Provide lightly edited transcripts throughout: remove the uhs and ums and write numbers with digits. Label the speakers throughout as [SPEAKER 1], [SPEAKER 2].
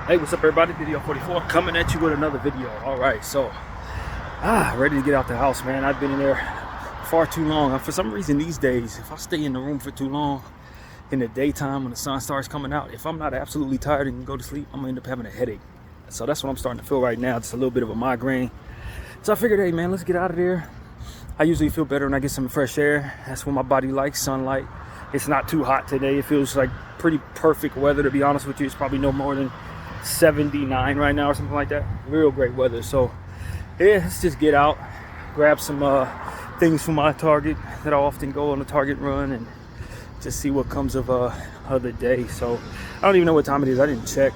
[SPEAKER 1] Hey, what's up everybody? Video 44 coming at you with another video. Alright, so ready to get out the house, man. I've been in there far too long. For some reason these days, if I stay in the room for too long in the daytime when the sun starts coming out, if I'm not absolutely tired and can go to sleep, I'm gonna end up having a headache. So that's what I'm starting to feel right now, just a little bit of a migraine. So I figured, hey man, let's get out of there. I usually feel better when I get some fresh air. That's what my body likes, sunlight. It's not too hot today. It feels like pretty perfect weather, to be honest with you. It's probably no more than 79 right now or something like that. Real great weather. So yeah, let's just get out, grab some things from my Target that I often go on a Target run, and just see what comes of the day. So I don't even know what time it is. I didn't check.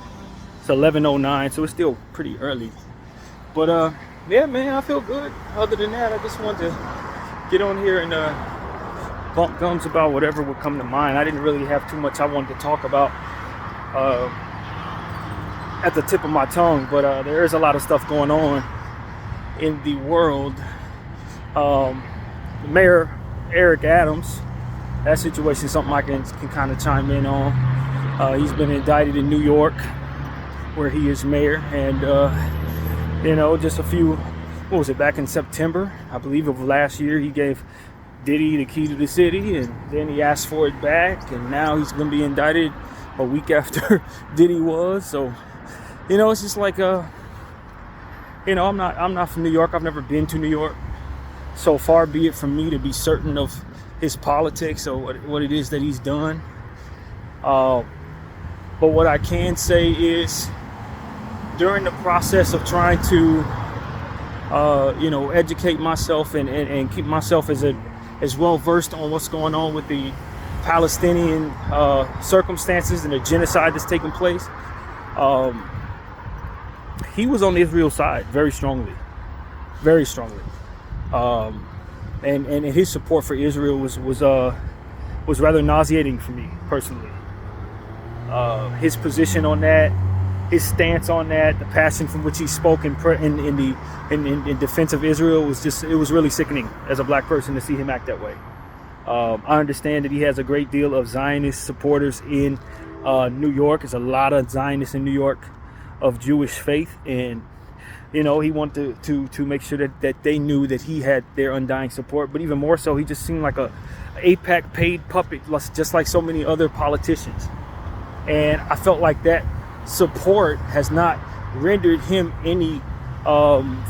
[SPEAKER 1] It's 11:09, so it's still pretty early. But yeah, man, I feel good. Other than that, I just wanted to get on here and bump gums about whatever would come to mind. I didn't really have too much I wanted to talk about at the tip of my tongue, but there is a lot of stuff going on in the world. Mayor Eric Adams, that situation is something I can kind of chime in on. He's been indicted in New York, where he is mayor, and you know, just what was it, back in September, I believe, of last year, he gave Diddy the key to the city, and then he asked for it back, and now he's going to be indicted a week after Diddy was. So you know, it's just like you know, I'm not from New York. I've never been to New York. So far be it from me to be certain of his politics or what it is that he's done. But what I can say is, during the process of trying to you know, educate myself and keep myself as well versed on what's going on with the Palestinian circumstances and the genocide that's taking place, he was on Israel's side very strongly, and his support for Israel was rather nauseating for me personally. His position on that, his stance on that, the passion from which he spoke in defense of Israel it was really sickening as a black person to see him act that way. I understand that he has a great deal of Zionist supporters in New York. There's a lot of Zionists in New York of Jewish faith, and you know, he wanted to make sure that they knew that he had their undying support. But even more so, he just seemed like a AIPAC paid puppet, just like so many other politicians. And I felt like that support has not rendered him any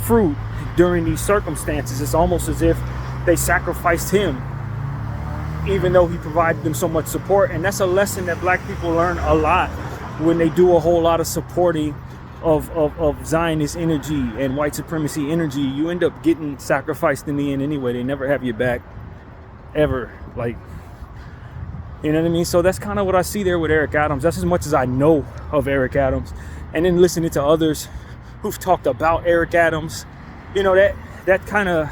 [SPEAKER 1] fruit during these circumstances. It's almost as if they sacrificed him, even though he provided them so much support. And that's a lesson that black people learn a lot when they do a whole lot of supporting of Zionist energy and white supremacy energy. You end up getting sacrificed in the end anyway. They never have you back, ever. Like, you know what I mean? So that's kind of what I see there with Eric Adams. That's as much as I know of Eric Adams. And then listening to others who've talked about Eric Adams, you know, that kind of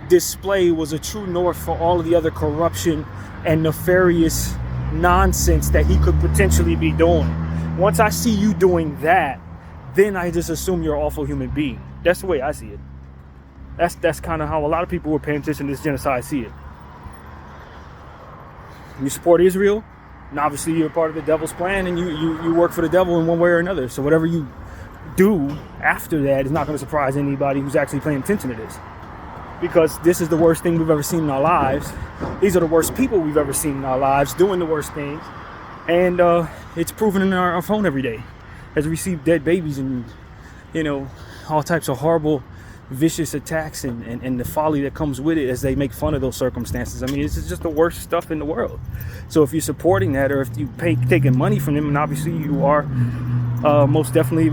[SPEAKER 1] display was a true north for all of the other corruption and nefarious nonsense that he could potentially be doing. Once I see you doing that, then I just assume you're an awful human being. That's the way I see it. That's kind of how a lot of people who are paying attention to this genocide see it. You support Israel, and obviously you're part of the devil's plan, and you work for the devil in one way or another. So whatever you do after that is not going to surprise anybody who's actually paying attention to this. Because this is the worst thing we've ever seen in our lives. These are the worst people we've ever seen in our lives doing the worst things. And it's proven in our phone every day as we see dead babies and, you know, all types of horrible, vicious attacks and the folly that comes with it as they make fun of those circumstances. I mean, this is just the worst stuff in the world. So if you're supporting that, or if you taking money from them, and obviously you are most definitely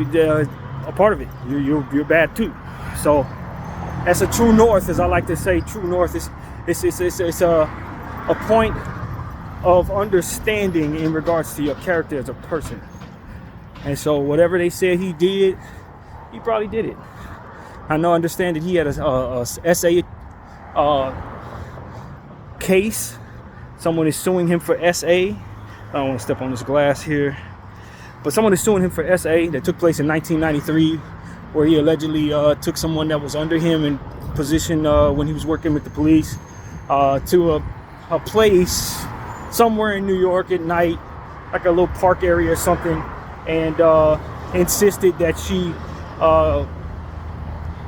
[SPEAKER 1] a part of it, you're bad too. So that's a true north, as I like to say. True north is it's a point of understanding in regards to your character as a person. And so whatever they said he did, he probably did it. I understand that he had a SA case. Someone is suing him for SA. I don't want to step on this glass here, but someone is suing him for SA that took place in 1993, where he allegedly took someone that was under him in position when he was working with the police to a place somewhere in New York at night, like a little park area or something, and insisted that she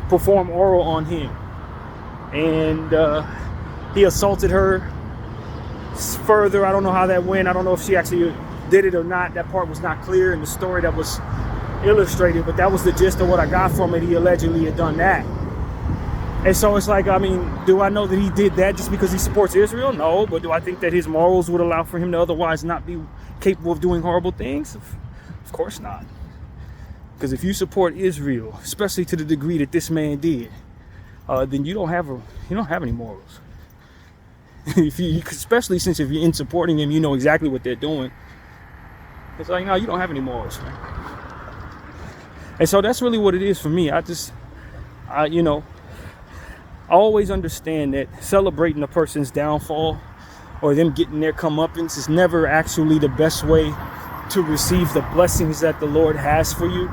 [SPEAKER 1] perform oral on him, and he assaulted her further. I don't know how that went. I don't know if she actually did it or not. That part was not clear in the story that was illustrated, but that was the gist of what I got from it. He allegedly had done that. And so it's like, I mean, do I know that he did that just because he supports Israel? No. But do I think that his morals would allow for him to otherwise not be capable of doing horrible things? Of course not. Because if you support Israel, especially to the degree that this man did, then you don't have any morals. Especially since if you're in supporting him, you know exactly what they're doing. It's like, no, you don't have any morals, man. And so that's really what it is for me. I always understand that celebrating a person's downfall or them getting their comeuppance is never actually the best way to receive the blessings that the Lord has for you.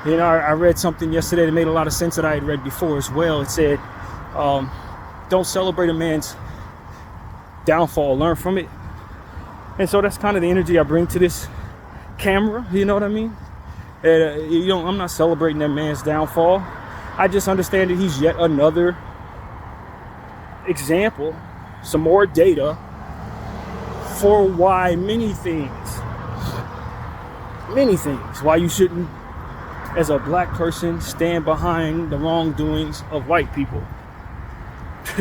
[SPEAKER 1] You know, I read something yesterday that made a lot of sense that I had read before as well. It said, don't celebrate a man's downfall, learn from it. And so that's kind of the energy I bring to this camera, you know what I mean? I'm not celebrating that man's downfall. I just understand that he's yet another example, some more data for why many things, why you shouldn't, as a black person, stand behind the wrongdoings of white people.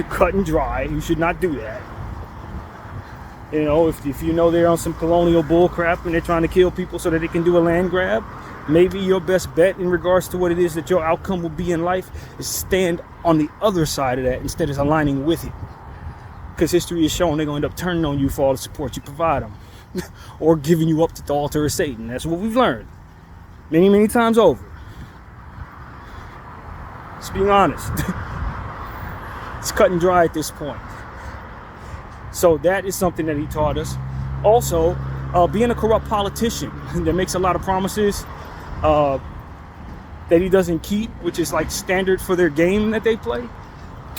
[SPEAKER 1] Cut and dry, you should not do that. You know, if you know they're on some colonial bull crap and they're trying to kill people so that they can do a land grab, maybe your best bet in regards to what it is that your outcome will be in life is stand on the other side of that instead of aligning with it. Because history has shown they're going to end up turning on you for all the support you provide them. Or giving you up to the altar of Satan. That's what we've learned many, many times over. Let's be honest. It's cut and dry at this point. So that is something that he taught us. Also, being a corrupt politician that makes a lot of promises that he doesn't keep, which is like standard for their game that they play,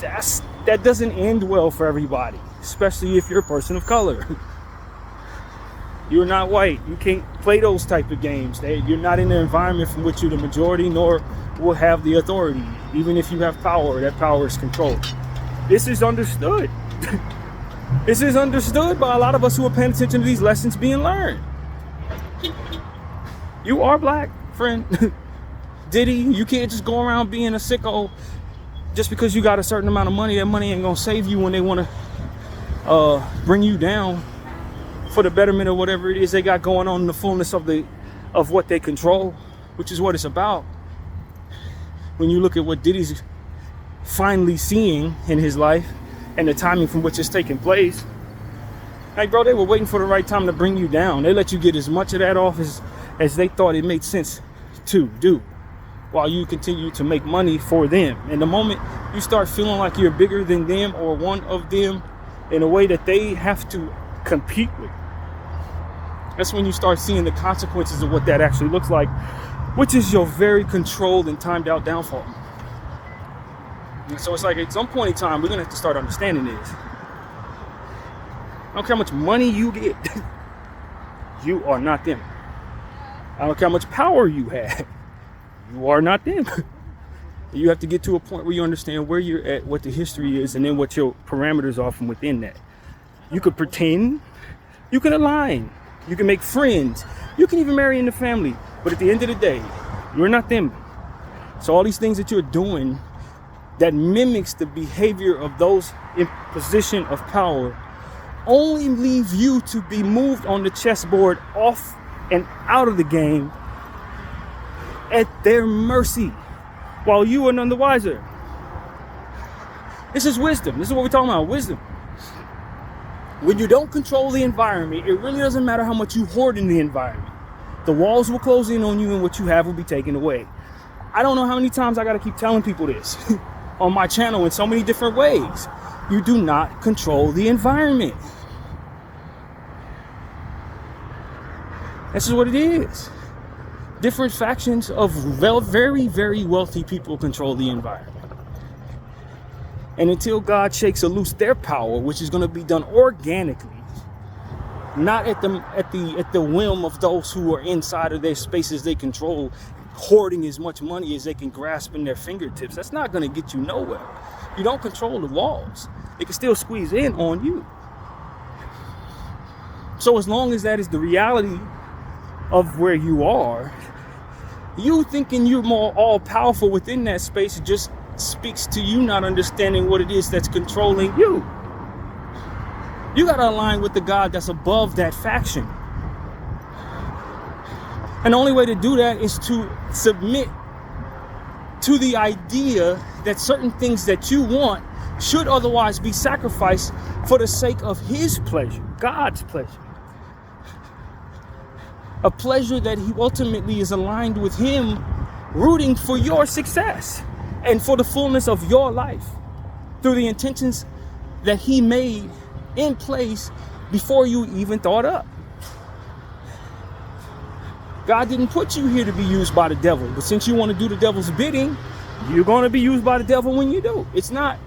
[SPEAKER 1] that doesn't end well for everybody, especially if you're a person of color. You're not white. You can't play those type of games. You're not in the environment from which you're the majority, nor will have the authority. Even if you have power, that power is controlled. This is understood. This is understood by a lot of us who are paying attention to these lessons being learned. You are black, friend. Diddy, you can't just go around being a sicko just because you got a certain amount of money. That money ain't gonna save you when they want to bring you down for the betterment of whatever it is they got going on in the fullness of what they control, which is what it's about. When you look at what Diddy's finally seeing in his life and the timing from which it's taking place, like, bro, they were waiting for the right time to bring you down. They let you get as much of that off as they thought it made sense to do, while you continue to make money for them. And the moment you start feeling like you're bigger than them or one of them in a way that they have to compete with, that's when you start seeing the consequences of what that actually looks like, which is your very controlled and timed out downfall. And so it's like at some point in time, we're gonna have to start understanding this. I don't care how much money you get, you are not them. I don't care how much power you have, you are not them. You have to get to a point where you understand where you're at, what the history is, and then what your parameters are from within that. You could pretend, you can align, you can make friends, you can even marry in the family, but at the end of the day, you're not them. So all these things that you're doing that mimics the behavior of those in position of power only leave you to be moved on the chessboard off and out of the game at their mercy, while you are none the wiser. This is wisdom. This is what we're talking about, wisdom. When you don't control the environment, it really doesn't matter how much you hoard in the environment. The walls will close in on you and what you have will be taken away. I don't know how many times I got to keep telling people this on my channel in so many different ways. You do not control the environment. This is what it is. Different factions of very, very wealthy people control the environment. And until God shakes or loose their power, which is going to be done organically,
[SPEAKER 2] not at the whim of those who are inside of their spaces they control, hoarding as much money as they can grasp in their fingertips. That's not going to get you nowhere. You don't control the walls. They can still squeeze in on you. So as long as that is the reality of where you are, you thinking you're more all-powerful within that space just speaks to you not understanding what it is that's controlling you. You got to align with the God that's above that faction. And the only way to do that is to submit to the idea that certain things that you want should otherwise be sacrificed for the sake of his pleasure, God's pleasure. A pleasure that he ultimately is aligned with him, rooting for your success and for the fullness of your life through the intentions that he made in place before you even thought up. God didn't put you here to be used by the devil, but since you want to do the devil's bidding, you're going to be used by the devil when you do. It's not,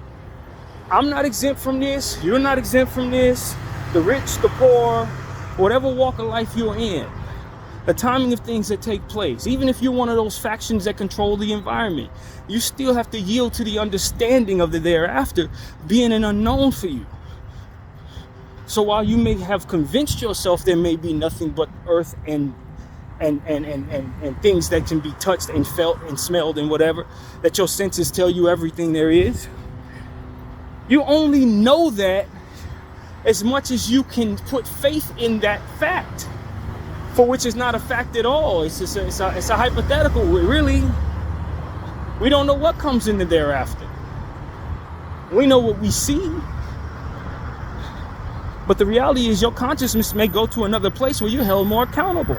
[SPEAKER 2] I'm not exempt from this, you're not exempt from this, the rich, the poor, whatever walk of life you're in. The timing of things that take place, even if you're one of those factions that control the environment, you still have to yield to the understanding of the thereafter being an unknown for you. So while you may have convinced yourself there may be nothing but earth and things that can be touched and felt and smelled and whatever, that your senses tell you everything there is, you only know that as much as you can put faith in that fact, for which is not a fact at all. It's a hypothetical. Really, we don't know what comes in the thereafter. We know what we see, but the reality is your consciousness may go to another place where you're held more accountable.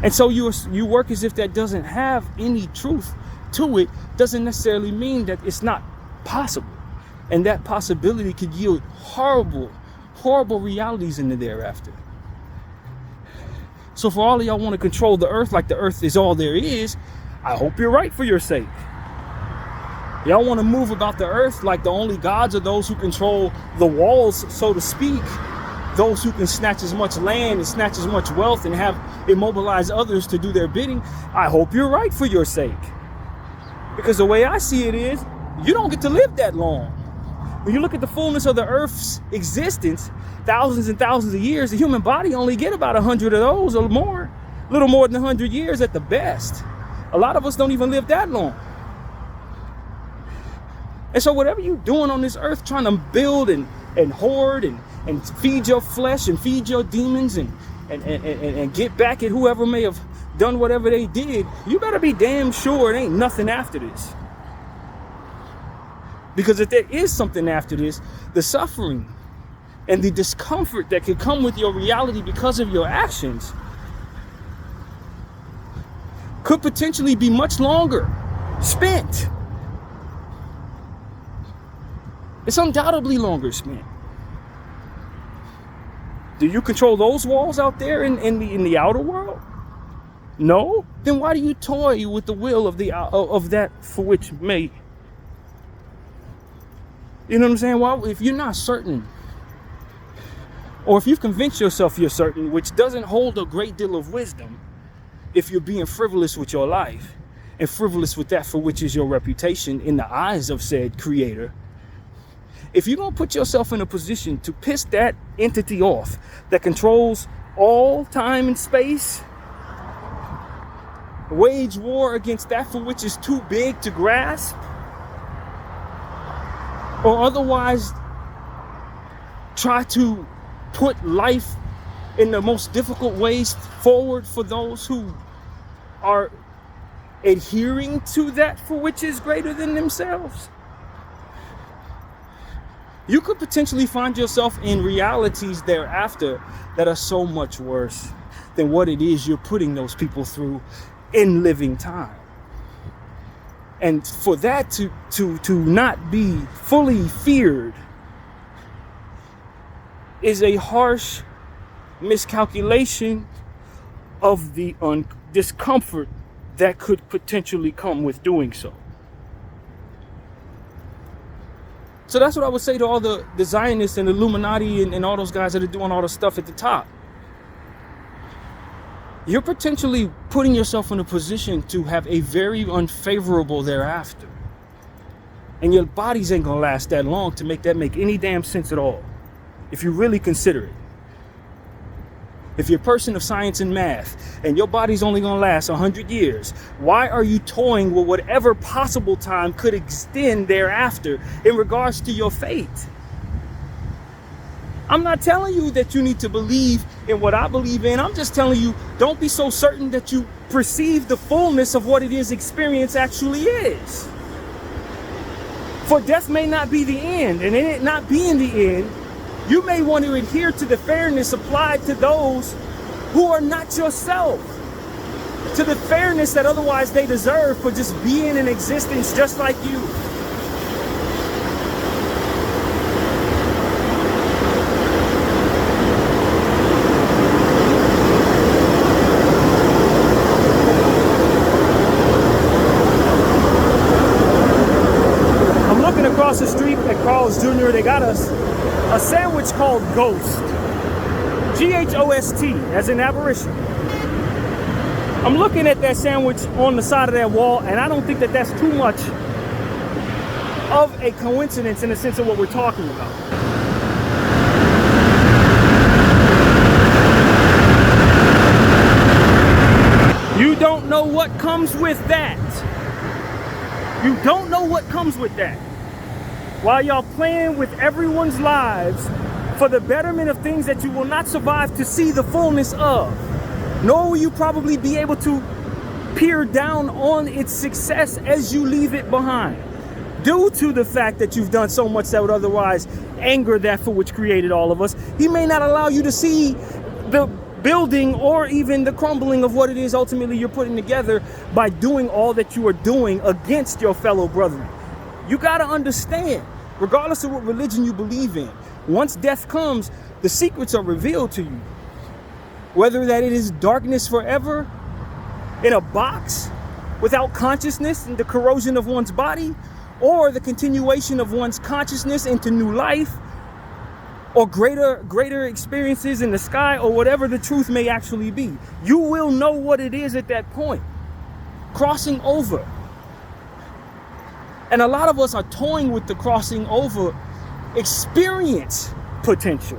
[SPEAKER 2] And so you work as if that doesn't have any truth to it, doesn't necessarily mean that it's not possible. And that possibility could yield horrible, horrible realities in the thereafter. So for all of y'all want to control the earth like the earth is all there is, I hope you're right for your sake. Y'all want to move about the earth like the only gods are those who control the walls, so to speak. Those who can snatch as much land and snatch as much wealth and have immobilize others to do their bidding. I hope you're right for your sake. Because the way I see it is, you don't get to live that long. When you look at the fullness of the earth's existence, thousands and thousands of years, the human body only get about 100 of those or more, a little more than 100 years at the best. A lot of us don't even live that long. And so whatever you're doing on this earth, trying to build and hoard and feed your flesh and feed your demons and get back at whoever may have done whatever they did, you better be damn sure it ain't nothing after this. Because if there is something after this, the suffering and the discomfort that could come with your reality because of your actions could potentially be much longer spent. It's undoubtedly longer spent. Do you control those walls out there in the outer world? No? Then why do you toy with the will of that for which may? You know what I'm saying? Well, if you're not certain, or if you've convinced yourself you're certain, which doesn't hold a great deal of wisdom, if you're being frivolous with your life and frivolous with that for which is your reputation in the eyes of said creator, if you're going to put yourself in a position to piss that entity off that controls all time and space, wage war against that for which is too big to grasp, or otherwise try to put life in the most difficult ways forward for those who are adhering to that for which is greater than themselves, you could potentially find yourself in realities thereafter that are so much worse than what it is you're putting those people through in living time. And for that to not be fully feared is a harsh miscalculation of the discomfort that could potentially come with doing so. So that's what I would say to all the Zionists and Illuminati and all those guys that are doing all the stuff at the top. You're potentially putting yourself in a position to have a very unfavorable thereafter. And your bodies ain't gonna last that long to make that make any damn sense at all, if you really consider it. If you're a person of science and math and your body's only gonna last 100 years, why are you toying with whatever possible time could extend thereafter in regards to your fate? I'm not telling you that you need to believe in what I believe in. I'm just telling you, don't be so certain that you perceive the fullness of what it is experience actually is. For death may not be the end, and in it not being the end, you may want to adhere to the fairness applied to those who are not yourself, to the fairness that otherwise they deserve for just being in existence just like you. I'm looking across the street at Carl's Jr. They got us a sandwich called Ghost. Ghost, as in apparition. I'm looking at that sandwich on the side of that wall, and I don't think that that's too much of a coincidence in the sense of what we're talking about. You don't know what comes with that. You don't know what comes with that. While y'all playing with everyone's lives for the betterment of things that you will not survive to see the fullness of, nor will you probably be able to peer down on its success as you leave it behind, due to the fact that you've done so much that would otherwise anger that for which created all of us. He may not allow you to see the building or even the crumbling of what it is ultimately you're putting together by doing all that you are doing against your fellow brethren. You got to understand, regardless of what religion you believe in, once death comes, the secrets are revealed to you. Whether that it is darkness forever in a box without consciousness and the corrosion of one's body, or the continuation of one's consciousness into new life, or greater experiences in the sky, or whatever the truth may actually be. You will know what it is at that point. Crossing over. And a lot of us are toying with the crossing over experience potential,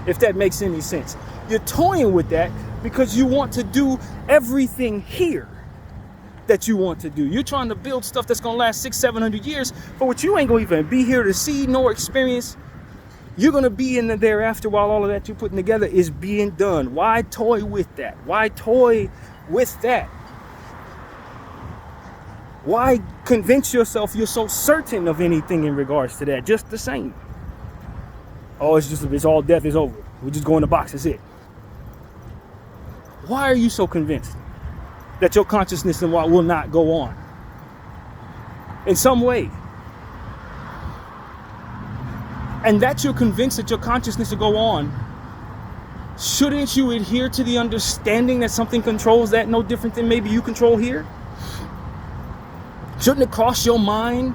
[SPEAKER 2] if that makes any sense. You're toying with that because you want to do everything here that you want to do. You're trying to build stuff that's gonna last 600-700 years, for which you ain't gonna even be here to see nor experience. You're gonna be in the thereafter while all of that you're putting together is being done. Why toy with that? Why toy with that? Why convince yourself you're so certain of anything in regards to that? Just the same. Oh, it's all death is over. We just go in the box, that's it. Why are you so convinced that your consciousness and what will not go on in some way? And that you're convinced that your consciousness will go on, shouldn't you adhere to the understanding that something controls that no different than maybe you control here? Shouldn't it cross your mind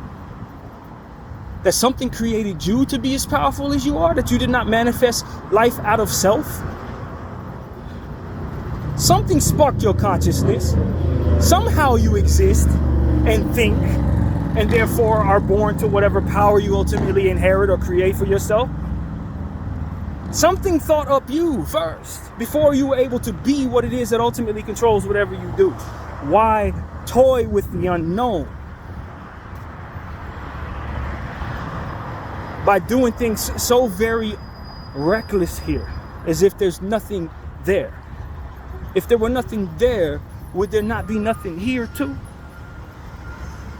[SPEAKER 2] that something created you to be as powerful as you are, that you did not manifest life out of self? Something sparked your consciousness. Somehow you exist and think, and therefore are born to whatever power you ultimately inherit or create for yourself. Something thought up you first before you were able to be what it is that ultimately controls whatever you do. Why toy with the unknown by doing things so very reckless here, as if there's nothing there? If there were nothing there, would there not be nothing here too?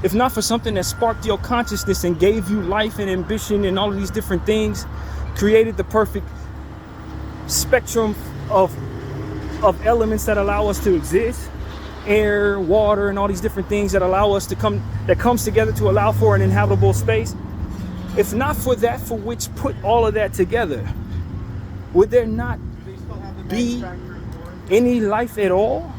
[SPEAKER 2] If not for something that sparked your consciousness and gave you life and ambition and all of these different things, created the perfect spectrum of elements that allow us to exist, air, water, and all these different things that allow us to comes together to allow for an inhabitable space. If not for that for which put all of that together, would there not be any life at all?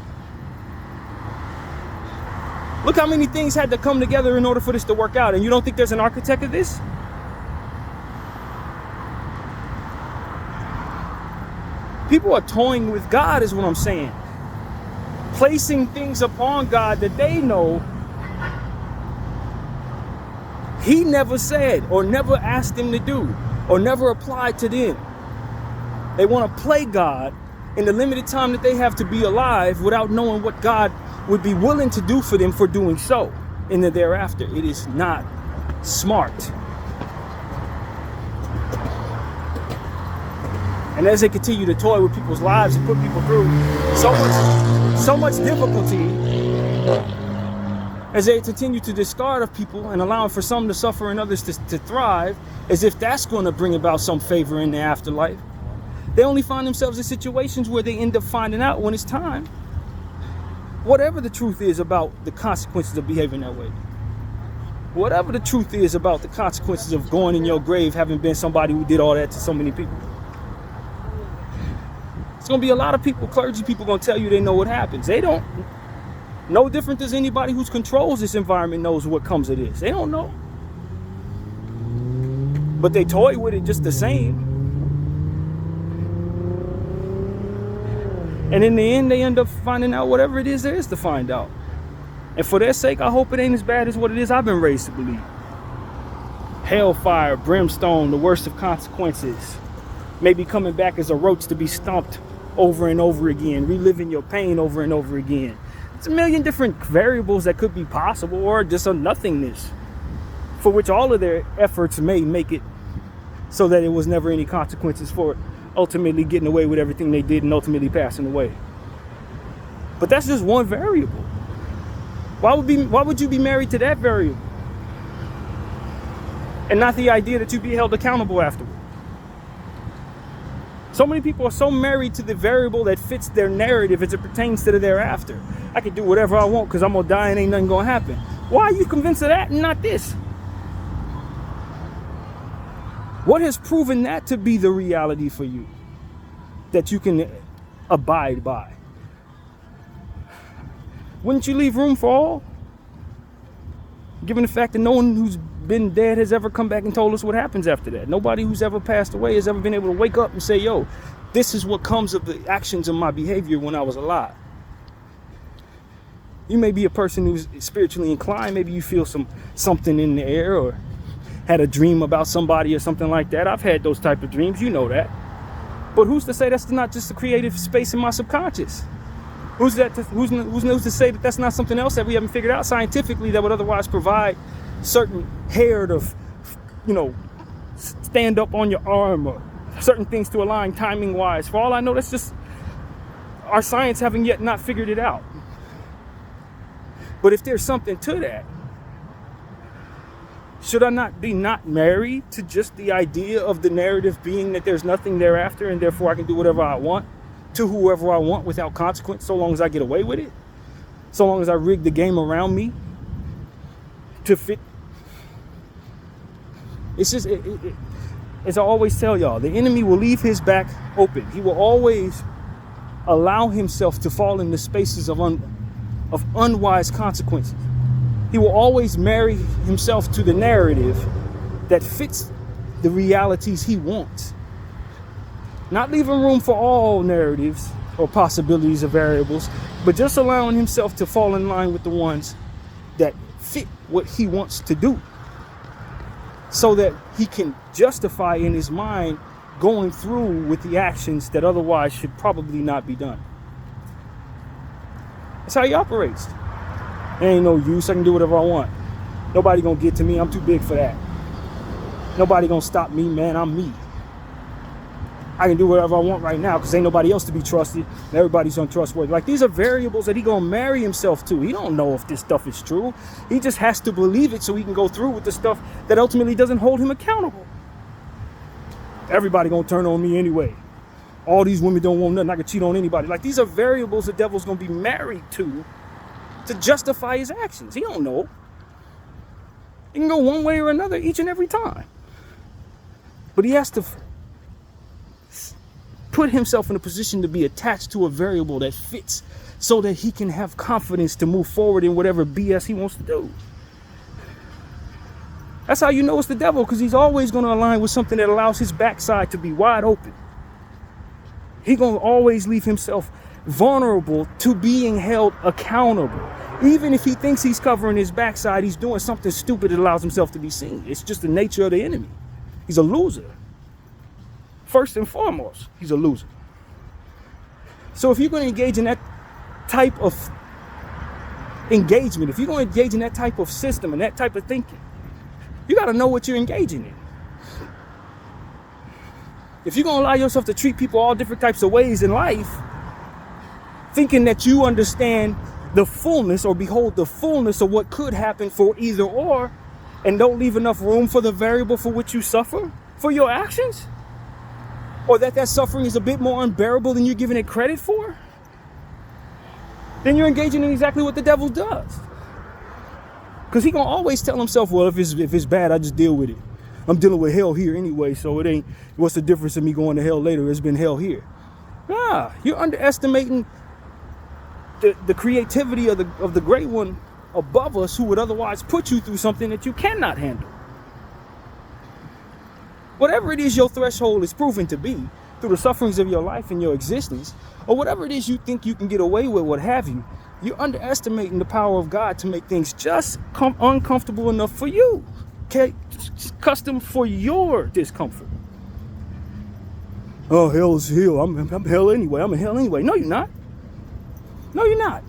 [SPEAKER 2] Look how many things had to come together in order for this to work out. And you don't think there's an architect of this? People are toying with God is what I'm saying. Placing things upon God that they know he never said or never asked them to do or never applied to them. They want to play God in the limited time that they have to be alive without knowing what God would be willing to do for them for doing so in the thereafter. It is not smart. And as they continue to toy with people's lives and put people through so much difficulty, as they continue to discard of people and allowing for some to suffer and others to thrive, as if that's going to bring about some favor in the afterlife, they only find themselves in situations where they end up finding out when it's time, whatever the truth is about the consequences of behaving that way. Whatever the truth is about the consequences of going in your grave having been somebody who did all that to so many people. It's going to be a lot of people, clergy people, going to tell you they know what happens. They don't. No different as anybody who controls this environment knows what comes of this. They don't know. But they toy with it just the same. And in the end, they end up finding out whatever it is there is to find out. And for their sake, I hope it ain't as bad as what it is I've been raised to believe. Hellfire, brimstone, the worst of consequences. Maybe coming back as a roach to be stomped over and over again, reliving your pain over and over again. It's a million different variables that could be possible, or just a nothingness for which all of their efforts may make it so that it was never any consequences for ultimately getting away with everything they did and ultimately passing away. But that's just one variable. Why would you be married to that variable and not the idea that you'd be held accountable afterward? So many people are so married to the variable that fits their narrative as it pertains to the thereafter. I can do whatever I want because I'm going to die and ain't nothing going to happen. Why are you convinced of that and not this? What has proven that to be the reality for you that you can abide by? Wouldn't you leave room for all? Given the fact that no one who's been dead has ever come back and told us what happens after that. Nobody who's ever passed away has ever been able to wake up and say, yo, this is what comes of the actions of my behavior when I was alive. You may be a person who's spiritually inclined. Maybe you feel something in the air or had a dream about somebody or something like that. I've had those type of dreams. You know that. But who's to say that's not just a creative space in my subconscious? Who's knows to say that that's not something else that we haven't figured out scientifically that would otherwise provide certain hair to, stand up on your arm or certain things to align timing wise? For all I know, that's just our science having yet not figured it out. But if there's something to that, should I not be not married to just the idea of the narrative being that there's nothing thereafter and therefore I can do whatever I want to whoever I want without consequence, so long as I get away with it, so long as I rig the game around me to fit? It's just, as I always tell y'all, the enemy will leave his back open. He will always allow himself to fall into spaces of unwise consequences. He will always marry himself to the narrative that fits the realities he wants. Not leaving room for all narratives or possibilities of variables, but just allowing himself to fall in line with the ones that fit what he wants to do, so that he can justify in his mind going through with the actions that otherwise should probably not be done. That's how he operates. There ain't no use. I can do whatever I want. Nobody gonna get to me. I'm too big for that. Nobody gonna stop me, man. I'm me. I can do whatever I want right now because ain't nobody else to be trusted. And everybody's untrustworthy. Like, these are variables that he gonna marry himself to. He don't know if this stuff is true. He just has to believe it so he can go through with the stuff that ultimately doesn't hold him accountable. Everybody gonna turn on me anyway. All these women don't want nothing. I can cheat on anybody. Like, these are variables the devil's gonna be married to justify his actions. He don't know. He can go one way or another each and every time. But he has to put himself in a position to be attached to a variable that fits so that he can have confidence to move forward in whatever BS he wants to do. That's how you know it's the devil, because he's always going to align with something that allows his backside to be wide open. He gonna always leave himself vulnerable to being held accountable. Even if he thinks he's covering his backside, he's doing something stupid that allows himself to be seen. It's just the nature of the enemy. He's a loser. First and foremost, he's a loser. So if you're going to engage in that type of engagement, if you're going to engage in that type of system and that type of thinking, you got to know what you're engaging in. If you're going to allow yourself to treat people all different types of ways in life, thinking that you understand the fullness or behold the fullness of what could happen for either or, and don't leave enough room for the variable for which you suffer for your actions, or that suffering is a bit more unbearable than you're giving it credit for, then you're engaging in exactly what the devil does. Because he gonna always tell himself, well, if it's bad, I just deal with it. I'm dealing with hell here anyway, so it ain't, what's the difference in me going to hell later? It's been hell here. Nah, you're underestimating the creativity of the great one above us, who would otherwise put you through something that you cannot handle. Whatever it is your threshold is proven to be through the sufferings of your life and your existence, or whatever it is you think you can get away with, what have you, you're underestimating the power of God to make things just uncomfortable enough for you. Okay? Custom for your discomfort. Oh, hell is hell. I'm hell anyway. I'm in hell anyway. No, you're not. No, you're not.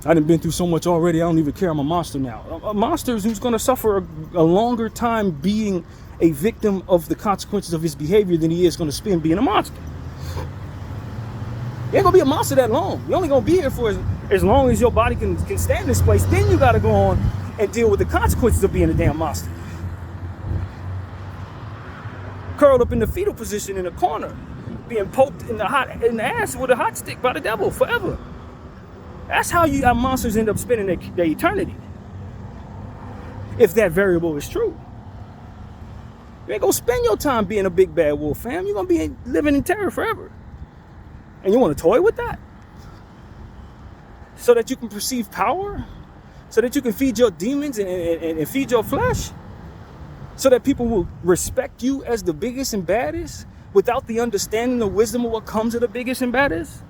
[SPEAKER 2] I done been through so much already, I don't even care. I'm a monster now. A monster is who's going to suffer a longer time being a victim of the consequences of his behavior than he is going to spend being a monster. You ain't going to be a monster that long. You're only going to be here for as long as your body can stand this place. Then you got to go on and deal with the consequences of being a damn monster. Curled up in the fetal position in a corner, being poked in the ass with a hot stick by the devil forever. That's how you monsters end up spending their eternity. If that variable is true. You ain't gonna spend your time being a big bad wolf, fam. You're gonna be living in terror forever. And you wanna toy with that? So that you can perceive power? So that you can feed your demons and feed your flesh? So that people will respect you as the biggest and baddest without the understanding, the wisdom of what comes of the biggest and baddest?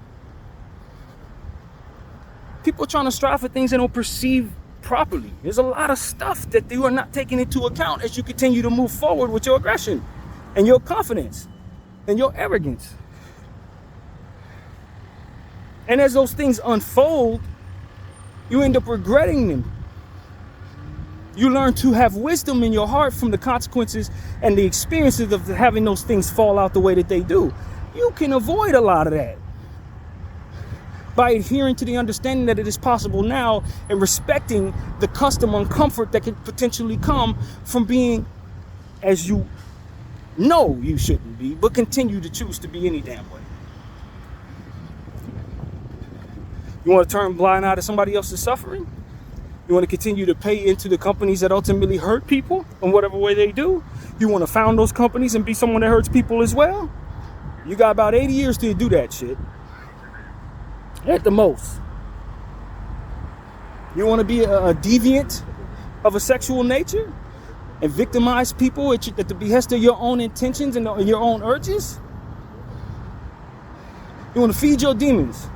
[SPEAKER 2] People are trying to strive for things they don't perceive properly. There's a lot of stuff that you are not taking into account as you continue to move forward with your aggression and your confidence and your arrogance. And as those things unfold, you end up regretting them. You learn to have wisdom in your heart from the consequences and the experiences of having those things fall out the way that they do. You can avoid a lot of that by adhering to the understanding that it is possible now and respecting the custom and comfort that could potentially come from being as you know you shouldn't be, but continue to choose to be any damn way. You want to turn blind eye to somebody else's suffering? You want to continue to pay into the companies that ultimately hurt people in whatever way they do? You want to found those companies and be someone that hurts people as well? You got about 80 years to do that shit. At the most. You want to be a deviant of a sexual nature and victimize people at the behest of your own intentions and your own urges? You want to feed your demons?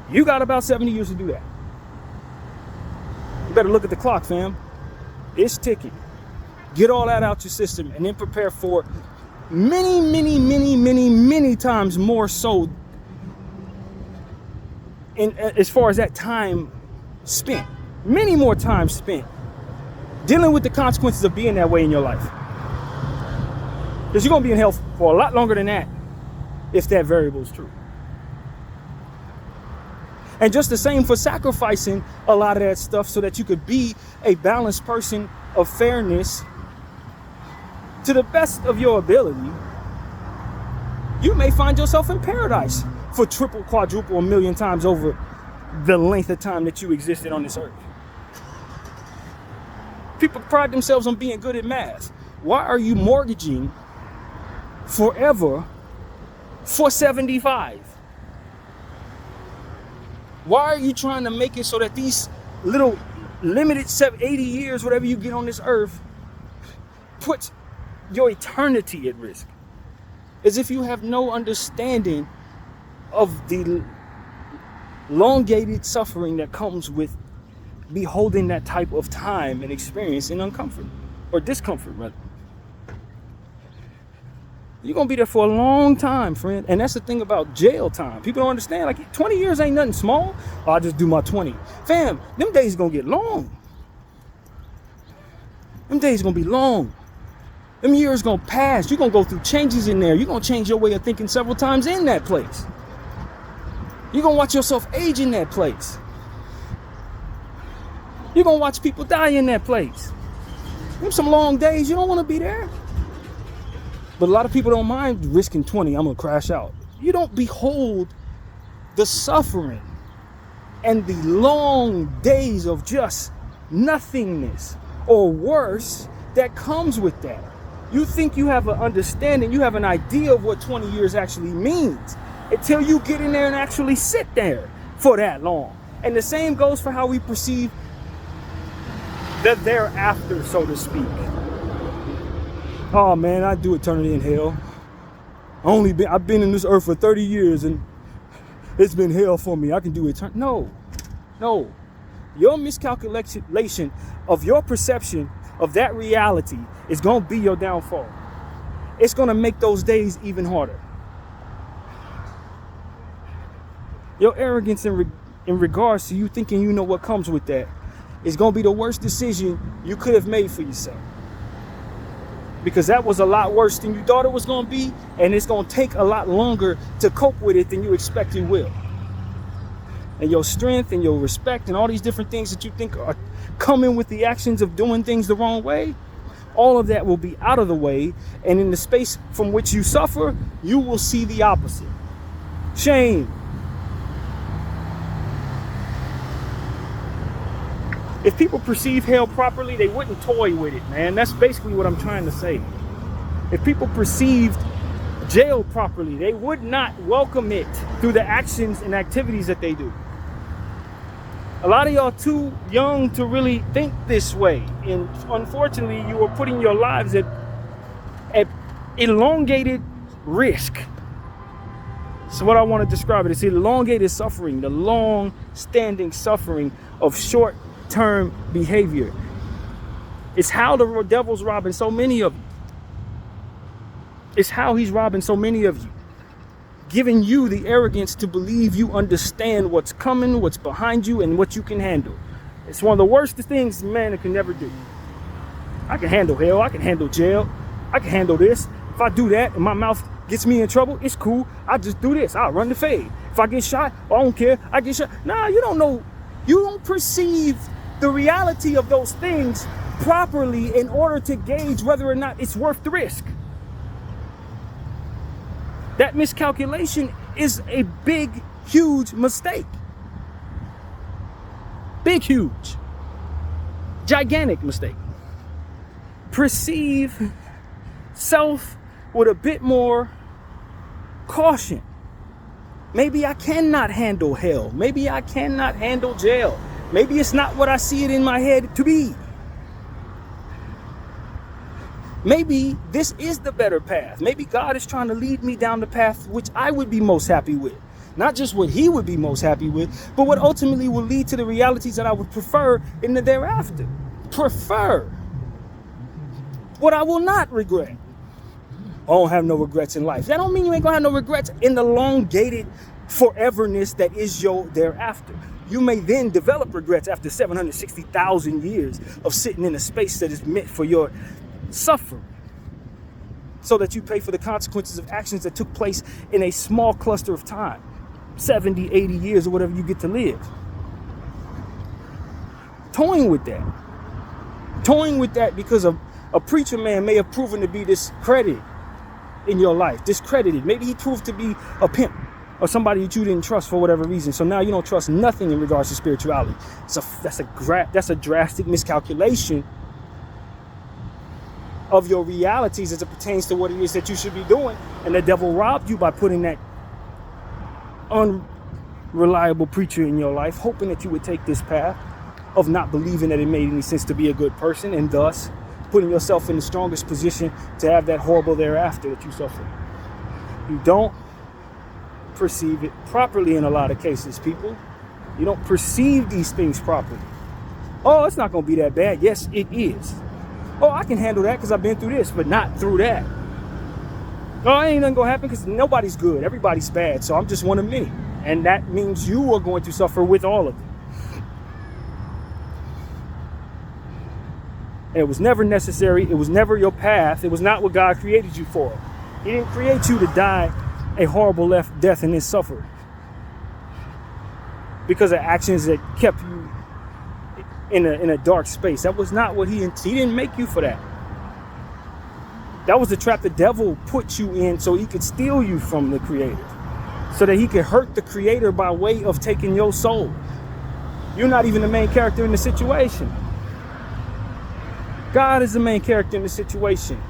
[SPEAKER 2] You got about 70 years to do that. You better look at the clock, fam. It's ticking. Get all that out your system and then prepare for many, many, many, many, many times more so as far as that time spent, many more times spent dealing with the consequences of being that way in your life. Because you're going to be in hell for a lot longer than that if that variable is true. And just the same for sacrificing a lot of that stuff so that you could be a balanced person of fairness to the best of your ability. You may find yourself in paradise for triple, quadruple, a million times over the length of time that you existed on this earth. People pride themselves on being good at math. Why are you mortgaging forever for 75? Why are you trying to make it so that these little limited 80 years, whatever you get on this earth, puts your eternity at risk. As if you have no understanding of the elongated suffering that comes with beholding that type of time and experience in uncomfort, or discomfort rather. You're gonna be there for a long time, friend. And that's the thing about jail time. People don't understand, like 20 years ain't nothing small. Oh, I'll just do my 20. Fam, them days gonna get long. Them days gonna be long. Them years gonna pass. You're gonna go through changes in there. You're gonna change your way of thinking several times in that place. You're gonna watch yourself age in that place. You're gonna watch people die in that place. Them some long days. You don't wanna be there. But a lot of people don't mind risking 20. I'm gonna crash out. You don't behold the suffering and the long days of just nothingness, or worse, that comes with that. You think you have an understanding, you have an idea of what 20 years actually means until you get in there and actually sit there for that long. And the same goes for how we perceive the thereafter, so to speak. Oh man, I do eternity in hell. I've been in this earth for 30 years and it's been hell for me. I can do eternity. No. Your miscalculation of your perception of that reality is going to be your downfall. It's going to make those days even harder. Your arrogance in regards to you thinking you know what comes with that is going to be the worst decision you could have made for yourself. Because that was a lot worse than you thought it was going to be, and it's going to take a lot longer to cope with it than you expect it will. And your strength and your respect and all these different things that you think are coming with the actions of doing things the wrong way, all of that will be out of the way, and in the space from which you suffer, you will see the opposite. Shame. If people perceive hell properly, they wouldn't toy with it, man. That's basically what I'm trying to say. If people perceived jail properly, they would not welcome it through the actions and activities that they do. A lot of y'all too young to really think this way. And unfortunately, you are putting your lives at elongated risk. So what I want to describe it is elongated suffering, the long-standing suffering of short-term behavior. It's how the devil's robbing so many of you. It's how he's robbing so many of you, giving you the arrogance to believe you understand what's coming, what's behind you, and what you can handle. It's one of the worst things man can never do. I can handle hell, I can handle jail, I can handle this. If I do that and my mouth gets me in trouble, it's cool. I just do this, I'll run the fade. If I get shot, I don't care, I get shot. Nah, you don't know, you don't perceive the reality of those things properly in order to gauge whether or not it's worth the risk. That miscalculation is a big, huge mistake. Big, huge. Gigantic mistake. Perceive self with a bit more caution. Maybe I cannot handle hell. Maybe I cannot handle jail. Maybe it's not what I see it in my head to be. Maybe this is the better path. Maybe God is trying to lead me down the path which I would be most happy with. Not just what he would be most happy with, but what ultimately will lead to the realities that I would prefer in the thereafter. Prefer. What I will not regret. I don't have no regrets in life. That don't mean you ain't gonna have no regrets in the elongated foreverness that is your thereafter. You may then develop regrets after 760,000 years of sitting in a space that is meant for your suffering, so that you pay for the consequences of actions that took place in a small cluster of time, 70, 80 years or whatever you get to live. Toying with that because a preacher man may have proven to be discredited in your life, discredited. Maybe he proved to be a pimp or somebody that you didn't trust for whatever reason. So now you don't trust nothing in regards to spirituality. That's a drastic miscalculation of your realities as it pertains to what it is that you should be doing. And the devil robbed you by putting that unreliable preacher in your life, hoping that you would take this path of not believing that it made any sense to be a good person, and thus putting yourself in the strongest position to have that horrible thereafter that you suffer. You don't perceive it properly in a lot of cases, people. You don't perceive these things properly. Oh, it's not going to be that bad. Yes, it is. Oh, I can handle that because I've been through this, but not through that. Oh, ain't nothing going to happen because nobody's good. Everybody's bad. So I'm just one of many. And that means you are going to suffer with all of it. And it was never necessary. It was never your path. It was not what God created you for. He didn't create you to die a horrible death and then suffer because of actions that kept you in a dark space. That was not what he didn't make you for that. That was the trap the devil put you in so he could steal you from the Creator, so that he could hurt the Creator by way of taking your soul. You're not even the main character in the situation. God is the main character in the situation.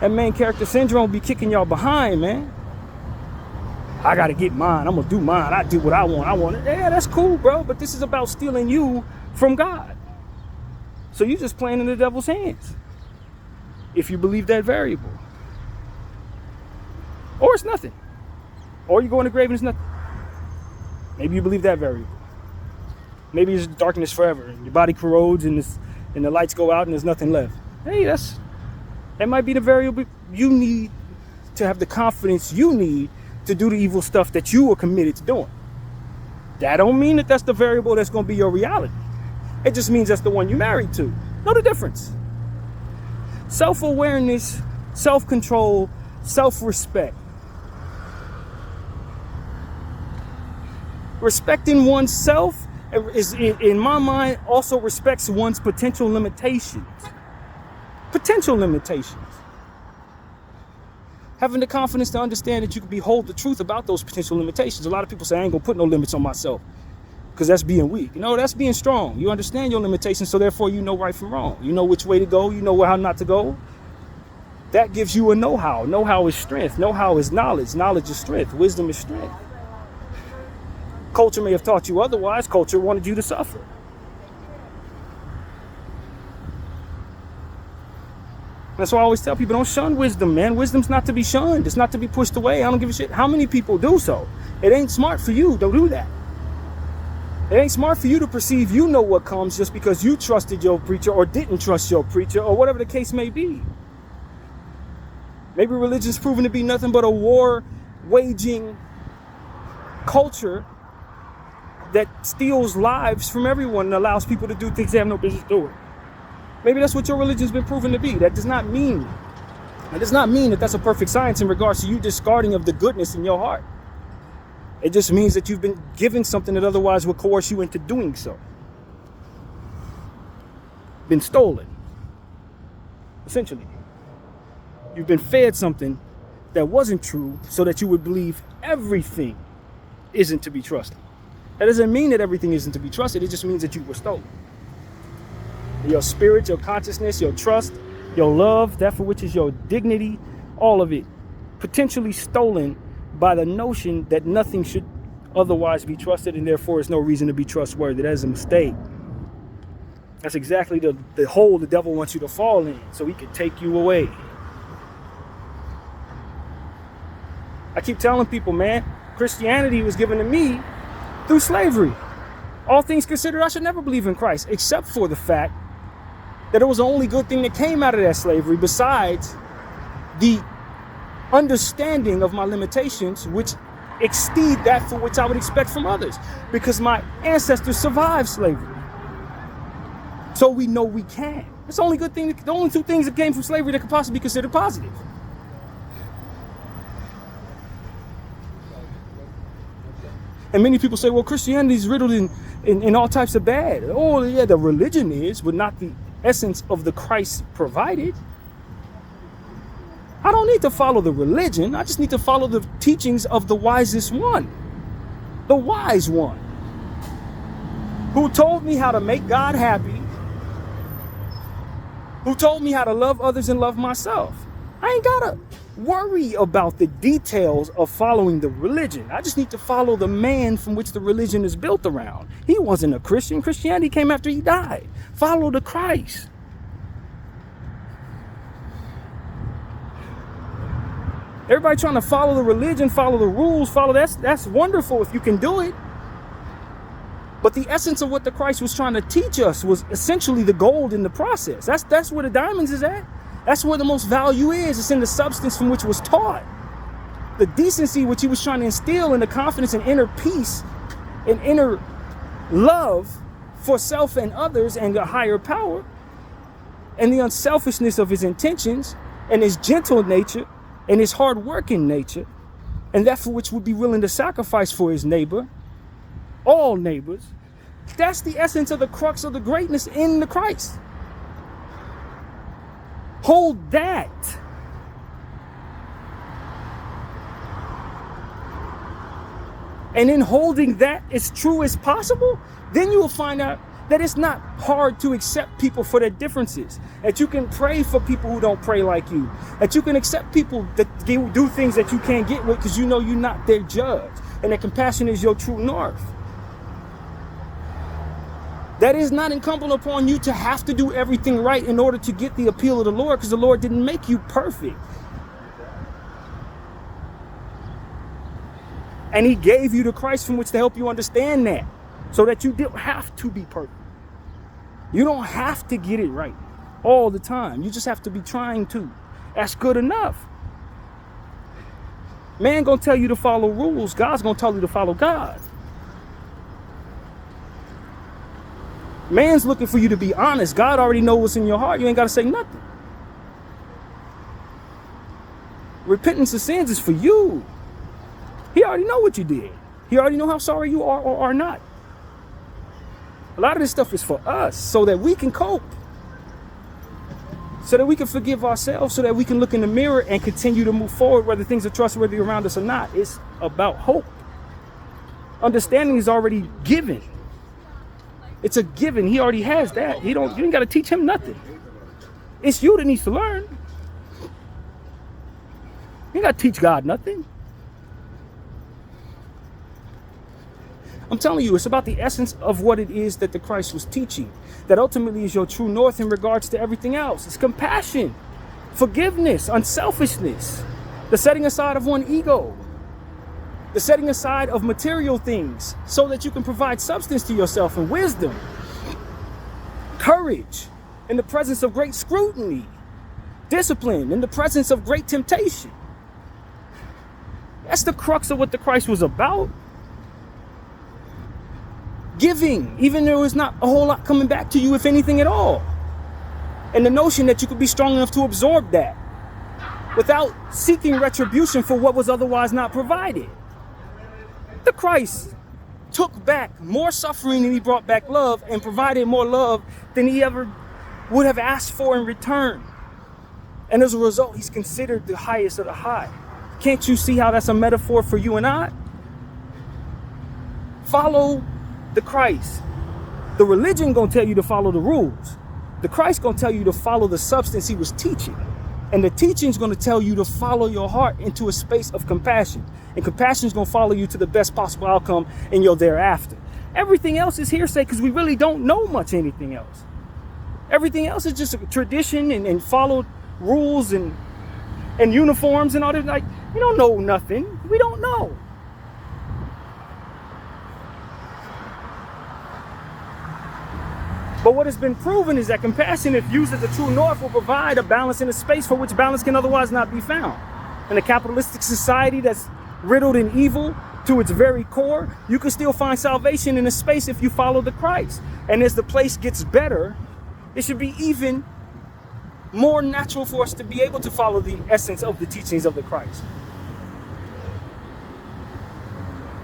[SPEAKER 2] That main character syndrome be kicking y'all behind, man. I gotta get mine. I'm gonna do mine. I do what I want. I want it. Yeah, that's cool, bro. But this is about stealing you from God. So you're just playing in the devil's hands, if you believe that variable. Or it's nothing. Or you go in the grave and it's nothing. Maybe you believe that variable. Maybe it's darkness forever and your body corrodes and the lights go out and there's nothing left. Hey, that might be the variable you need to have the confidence you need to do the evil stuff that you are committed to doing. That don't mean that that's the variable that's going to be your reality. It just means that's the one you're married to. Know the difference. Self-awareness, self-control, self-respect. Respecting oneself is, in my mind, also respects one's potential limitations. Potential limitations. Having the confidence to understand that you can behold the truth about those potential limitations. A lot of people say, I ain't gonna put no limits on myself because that's being weak. You know, that's being strong. You understand your limitations, so therefore you know right from wrong. You know which way to go. You know how not to go. That gives you a know-how. Know-how is strength. Know-how is knowledge. Knowledge is strength. Wisdom is strength. Culture may have taught you otherwise. Culture wanted you to suffer. That's why I always tell people, don't shun wisdom, man. Wisdom's not to be shunned. It's not to be pushed away. I don't give a shit how many people do so. It ain't smart for you. Don't do that. It ain't smart for you to perceive you know what comes just because you trusted your preacher or didn't trust your preacher or whatever the case may be. Maybe religion's proven to be nothing but a war-waging culture that steals lives from everyone and allows people to do things they have no business doing. Maybe that's what your religion's been proven to be. That does not mean that that's a perfect science in regards to you discarding of the goodness in your heart. It just means that you've been given something that otherwise would coerce you into doing so. Been stolen. Essentially. You've been fed something that wasn't true so that you would believe everything isn't to be trusted. That doesn't mean that everything isn't to be trusted. It just means that you were stolen. Your spirit, your consciousness, your trust, your love, that for which is your dignity, all of it potentially stolen by the notion that nothing should otherwise be trusted and therefore is no reason to be trustworthy. That is a mistake. That's exactly the hole the devil wants you to fall in so he can take you away. I keep telling people, man, Christianity was given to me through slavery. All things considered, I should never believe in Christ, except for the fact that it was the only good thing that came out of that slavery besides the understanding of my limitations, which exceed that for which I would expect from others, because my ancestors survived slavery. So we know we can. It's the only good thing, the only two things that came from slavery that could possibly be considered positive. And many people say, well, Christianity is riddled in all types of bad. Oh, yeah, the religion is, but not the essence of the Christ provided. I don't need to follow the religion. I just need to follow the teachings of the wisest one. The wise one. Who told me how to make God happy. Who told me how to love others and love myself. I ain't gotta worry about the details of following the religion. I just need to follow the man from which the religion is built around. He wasn't a Christian. Christianity came after he died. Follow the Christ. Everybody trying to follow the religion, follow the rules, that's wonderful if you can do it. But the essence of what the Christ was trying to teach us was essentially the gold in the process. That's where the diamonds is at. That's where the most value is. It's in the substance from which it was taught. The decency which he was trying to instill, and the confidence and inner peace and inner love for self and others and a higher power, and the unselfishness of his intentions and his gentle nature and his hard-working nature, and that for which would be willing to sacrifice for his neighbor, all neighbors. That's the essence of the crux of the greatness in the Christ. Hold that. And in holding that as true as possible, then you will find out that it's not hard to accept people for their differences. That you can pray for people who don't pray like you. That you can accept people that do things that you can't get with because you know you're not their judge. And that compassion is your true north. That is not incumbent upon you to have to do everything right in order to get the appeal of the Lord, because the Lord didn't make you perfect. And he gave you the Christ from which to help you understand that, so that you don't have to be perfect. You don't have to get it right all the time. You just have to be trying to. That's good enough. Man gonna tell you to follow rules. God's gonna tell you to follow God. Man's looking for you to be honest. God already knows what's in your heart. You ain't got to say nothing. Repentance of sins is for you. He already know what you did. He already know how sorry you are or are not. A lot of this stuff is for us so that we can cope. So that we can forgive ourselves, so that we can look in the mirror and continue to move forward, whether things are trustworthy around us or not. It's about hope. Understanding is already given. It's a given. He already has that. You ain't got to teach him nothing. It's you that needs to learn. You ain't got to teach God nothing. I'm telling you, it's about the essence of what it is that the Christ was teaching, that ultimately is your true north in regards to everything else. It's compassion, forgiveness, unselfishness, the setting aside of one ego, the setting aside of material things so that you can provide substance to yourself and wisdom, courage in the presence of great scrutiny, discipline in the presence of great temptation. That's the crux of what the Christ was about. Giving, even though there's not a whole lot coming back to you, if anything at all. And the notion that you could be strong enough to absorb that without seeking retribution for what was otherwise not provided. The Christ took back more suffering than he brought back love, and provided more love than he ever would have asked for in return. And as a result, he's considered the highest of the high. Can't you see how that's a metaphor for you and I? Follow the Christ. The religion gonna tell you to follow the rules. The Christ gonna tell you to follow the substance he was teaching. And the teaching's gonna tell you to follow your heart into a space of compassion. And compassion is gonna follow you to the best possible outcome in your thereafter. Everything else is hearsay because we really don't know much anything else. Everything else is just a tradition and followed rules and uniforms and all that. Like, we don't know nothing. We don't know. But what has been proven is that compassion, if used as the true north, will provide a balance in a space for which balance can otherwise not be found. In a capitalistic society that's riddled in evil to its very core, you can still find salvation in a space if you follow the Christ. And as the place gets better, it should be even more natural for us to be able to follow the essence of the teachings of the Christ.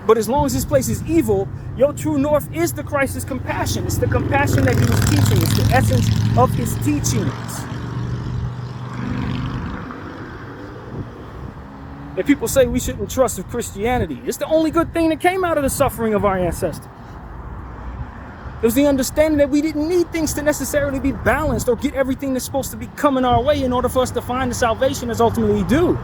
[SPEAKER 2] But as long as this place is evil, your true north is the Christ's compassion. It's the compassion that he was teaching. It's the essence of his teachings. And people say we shouldn't trust in Christianity. It's the only good thing that came out of the suffering of our ancestors. It was the understanding that we didn't need things to necessarily be balanced or get everything that's supposed to be coming our way in order for us to find the salvation that's ultimately due.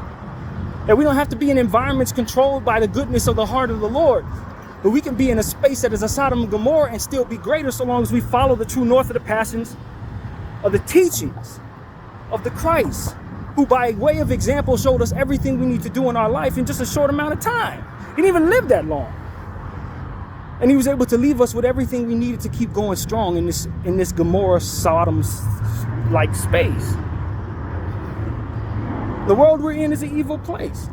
[SPEAKER 2] That we don't have to be in environments controlled by the goodness of the heart of the Lord. But we can be in a space that is a Sodom and Gomorrah and still be greater so long as we follow the true north of the passions of the teachings of the Christ, who by way of example showed us everything we need to do in our life in just a short amount of time. He didn't even live that long. And he was able to leave us with everything we needed to keep going strong in this Gomorrah, Sodom-like space. The world we're in is an evil place.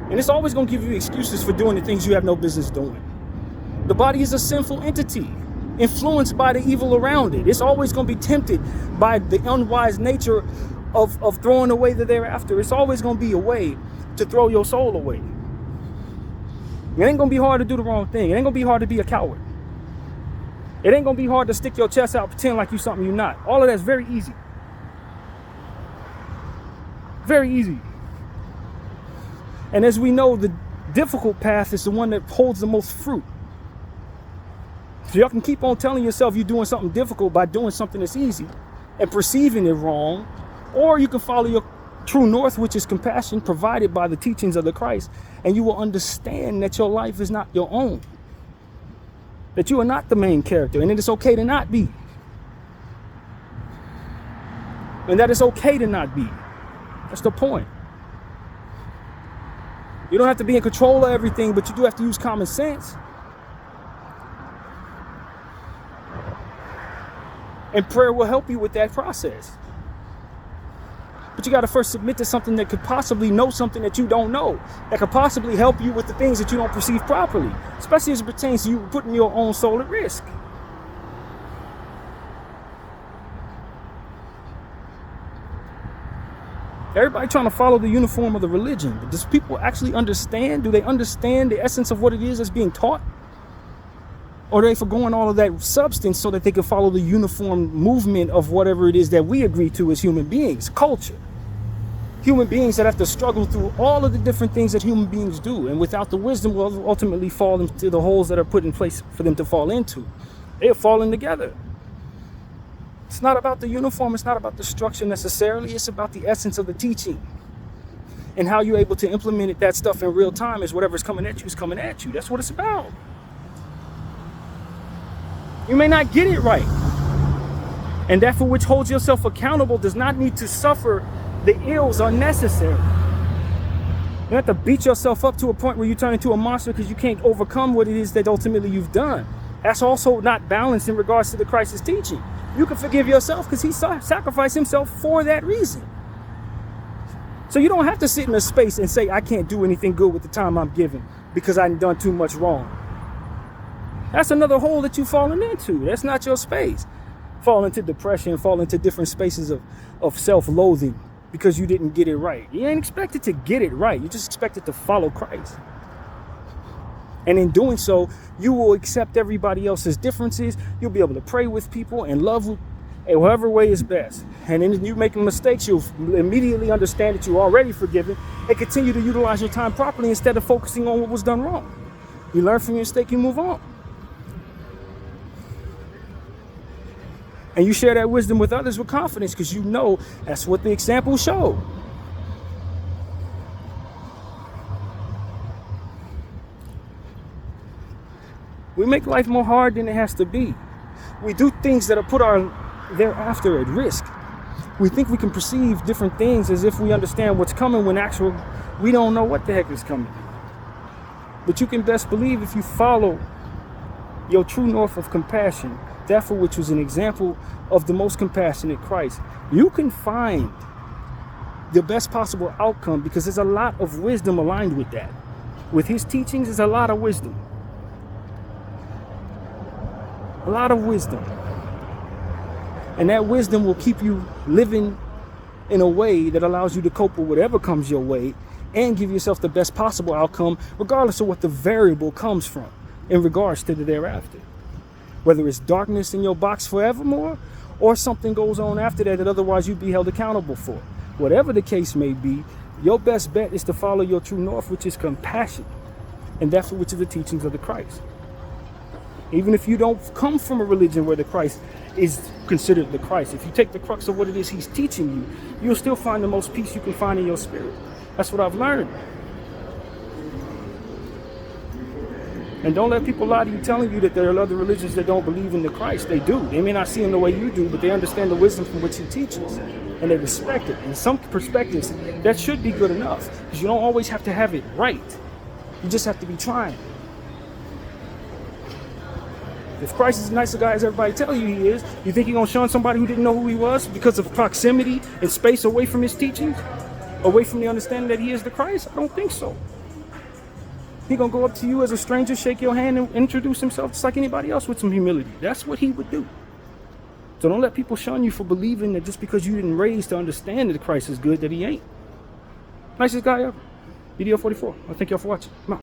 [SPEAKER 2] And it's always going to give you excuses for doing the things you have no business doing. The body is a sinful entity, influenced by the evil around it. It's always going to be tempted by the unwise nature of throwing away the thereafter. It's always going to be a way to throw your soul away. It ain't going to be hard to do the wrong thing. It ain't going to be hard to be a coward. It ain't going to be hard to stick your chest out, pretend like you're something you're not. All of that's very easy. Very easy. And as we know, the difficult path is the one that holds the most fruit. So y'all can keep on telling yourself you're doing something difficult by doing something that's easy and perceiving it wrong. Or you can follow your true north, which is compassion provided by the teachings of the Christ. And you will understand that your life is not your own. That you are not the main character. And it is okay to not be. And that it's okay to not be. That's the point. You don't have to be in control of everything, but you do have to use common sense. And prayer will help you with that process. But you got to first submit to something that could possibly know something that you don't know. That could possibly help you with the things that you don't perceive properly. Especially as it pertains to you putting your own soul at risk. Everybody trying to follow the uniform of the religion. But does people actually understand? Do they understand the essence of what it is that's being taught? Or are they forgoing all of that substance so that they can follow the uniform movement of whatever it is that we agree to as human beings, culture? Human beings that have to struggle through all of the different things that human beings do. And without the wisdom will ultimately fall into the holes that are put in place for them to fall into. They're falling together. It's not about the uniform. It's not about the structure necessarily. It's about the essence of the teaching. And how you're able to implement that stuff in real time is whatever's coming at you is coming at you. That's what it's about. You may not get it right. And that for which holds yourself accountable does not need to suffer the ills unnecessary. You have to beat yourself up to a point where you turn into a monster because you can't overcome what it is that ultimately you've done. That's also not balanced in regards to the Christ's teaching. You can forgive yourself because he sacrificed himself for that reason. So you don't have to sit in a space and say, I can't do anything good with the time I'm given because I've done too much wrong. That's another hole that you've fallen into. That's not your space. Fall into depression, fall into different spaces of self-loathing because you didn't get it right. You ain't expected to get it right. You just expected to follow Christ. And in doing so, you will accept everybody else's differences. You'll be able to pray with people and love in whatever way is best. And then you making mistakes, you'll immediately understand that you're already forgiven and continue to utilize your time properly instead of focusing on what was done wrong. You learn from your mistake, you move on. And you share that wisdom with others with confidence because you know that's what the example showed. We make life more hard than it has to be. We do things that are put our thereafter at risk. We think we can perceive different things as if we understand what's coming when actually we don't know what the heck is coming. But you can best believe if you follow your true north of compassion, that for which was an example of the most compassionate Christ, you can find the best possible outcome because there's a lot of wisdom aligned with that. With his teachings, there's a lot of wisdom. A lot of wisdom. And that wisdom will keep you living in a way that allows you to cope with whatever comes your way and give yourself the best possible outcome, regardless of what the variable comes from in regards to the thereafter. Whether it's darkness in your box forevermore or something goes on after that otherwise you'd be held accountable for. Whatever the case may be, your best bet is to follow your true north, which is compassion. And that's which is the teachings of the Christ. Even if you don't come from a religion where the Christ is considered the Christ, if you take the crux of what it is he's teaching you, you'll still find the most peace you can find in your spirit. That's what I've learned. And don't let people lie to you telling you that there are other religions that don't believe in the Christ. They do. They may not see him the way you do, but they understand the wisdom from which he teaches. And they respect it. In some perspectives, that should be good enough. Because you don't always have to have it right. You just have to be trying. If Christ is as nice a guy as everybody tell you he is, you think he's going to shun somebody who didn't know who he was because of proximity and space away from his teachings? Away from the understanding that he is the Christ? I don't think so. He gonna go up to you as a stranger, shake your hand, and introduce himself just like anybody else with some humility. That's what he would do. So don't let people shun you for believing that just because you didn't raise to understand that Christ is good, that he ain't. Nicest guy ever. Video 44. I thank y'all for watching. I'm out.